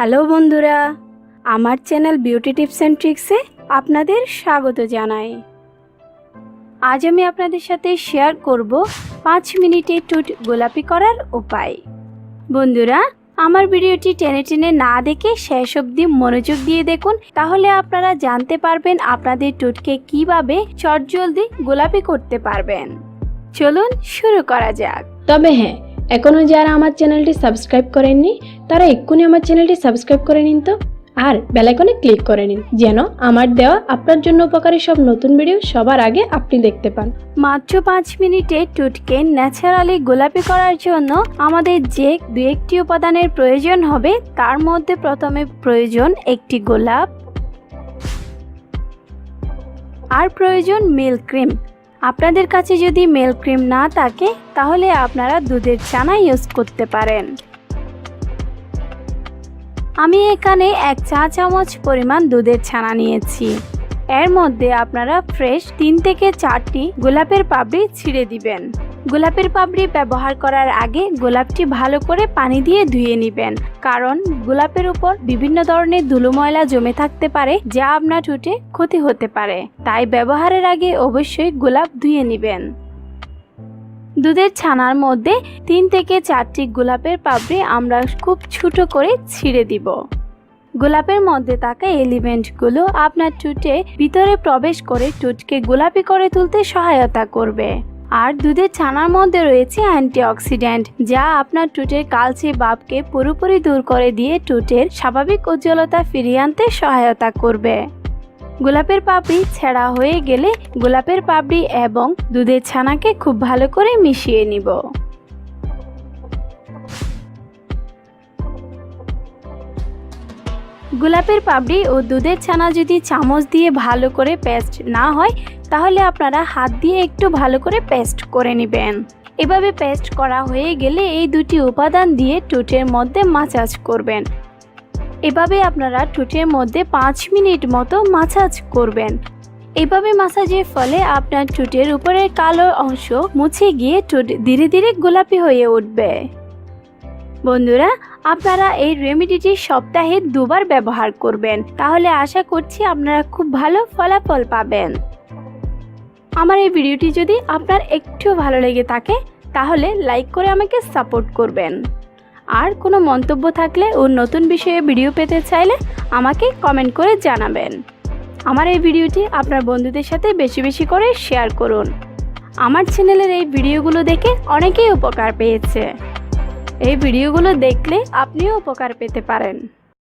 Hello বন্ধুরা, আমার channel beauty tips and ট্রিক্সে আপনাদের স্বাগত জানাই। আজ আমি আপনাদের সাথে শেয়ার করব 5 মিনিটে ঠোঁট গোলাপি করার উপায়। বন্ধুরা, আমার ভিডিওটি টেনে টেনে না দেখে শেষ অবধি মনোযোগ দিয়ে দেখুন, তাহলে আপনারা জানতে পারবেন আপনাদের ঠোঁটকে কিভাবে চটজলদি গোলাপি করতে পারবেন। চলুন শুরু করা যাক। তবে হ্যাঁ, এখনও যারা আমার চ্যানেলটি সাবস্ক্রাইব করেননি তারা এক্ষুনি আমার চ্যানেলটি সাবস্ক্রাইব করে নিন তো, আর বেল আইকনে ক্লিক করে নিন যেন আমার দেওয়া আপনার জন্য উপকারী সব নতুন ভিডিও সবার আগে আপনি দেখতে পান। মাত্র 5 মিনিটে ঠোঁটকে ন্যাচারালি গোলাপি করার জন্য আমাদের যে দু একটি উপাদানের প্রয়োজন হবে, তার মধ্যে প্রথমে প্রয়োজন একটি গোলাপ, আর প্রয়োজন মিল্ক ক্রিম। আপনাদের কাছে যদি মিল্ক ক্রিম না থাকে তাহলে আপনারা দুধের ছানা ইউজ করতে পারেন। আমি এখানে 1 চা চামচ পরিমাণ দুধের ছানা নিয়েছি। এর মধ্যে আপনারা ফ্রেশ 3 থেকে 4টি গোলাপের পাপড়ি ছিঁড়ে দিবেন। গোলাপের পাপড়ি ব্যবহার করার আগে গোলাপটি ভালো করে পানি দিয়ে ধুয়ে নেবেন, কারণ গোলাপের উপর বিভিন্ন ধরনের ধুলো ময়লা জমে থাকতে পারে যা আপনার ঠোঁটে ক্ষতি হতে পারে। তাই ব্যবহারের আগে অবশ্যই গোলাপ ধুয়ে নেবেন। দুধের ছানার মধ্যে 3 থেকে 4টি গোলাপের পাপড়ি আমরা খুব ছোট করে ছিঁড়ে দিব। গোলাপের মধ্যে থাকা এলিমেন্টগুলো আপনার ঠোঁটে ভিতরে প্রবেশ করে ঠোঁটকে গোলাপি করে তুলতে সহায়তা করবে। আর দুধের ছানার মধ্যে রয়েছে অ্যান্টিঅক্সিডেন্ট, যা আপনার ঠোঁটের কালচে ভাবকে পুরোপুরি দূর করে দিয়ে ঠোঁটের স্বাভাবিক উজ্জ্বলতা ফিরিয়ে আনতে সহায়তা করবে। গোলাপের পাপড়ি ছেঁড়া হয়ে গেলে গোলাপের পাপড়ি এবং দুধের ছানাকে খুব ভালো করে মিশিয়ে নিব। গোলাপের পাপড়ি ও দুধের ছানা যদি চামচ দিয়ে ভালো করে পেস্ট না হয়, তাহলে আপনারা হাত দিয়ে একটু ভালো করে পেস্ট করে নেবেন। এভাবে পেস্ট করা হয়ে গেলে এই দুটি উপাদান দিয়ে ঠোঁটের মধ্যে মাসাজ করবেন। এভাবে আপনারা ঠোঁটের মধ্যে 5 মিনিট মতো মাসাজ করবেন। এভাবে মাসাজের ফলে আপনার ঠোঁটের উপরের কালো অংশ মুছে গিয়ে ঠোঁট ধীরে ধীরে গোলাপি হয়ে উঠবে। বন্ধুরা, আপনারা এই রেমেডিটি সপ্তাহে 2 বার ব্যবহার করবেন, তাহলে আশা করছি আপনারা খুব ভালো ফলাফল পাবেন। আমার এই ভিডিওটি যদি আপনার একটু ভালো লেগে থাকে তাহলে লাইক করে আমাকে সাপোর্ট করবেন। আর কোনো মন্তব্য থাকলে ও নতুন বিষয়ে ভিডিও পেতে চাইলে আমাকে কমেন্ট করে জানাবেন। আমার এই ভিডিওটি আপনার বন্ধুদের সাথে বেশি বেশি করে শেয়ার করুন। আমার চ্যানেলের এই ভিডিওগুলো দেখে অনেকেই উপকার পেয়েছে। এই ভিডিওগুলো দেখলে আপনিও উপকার পেতে পারেন।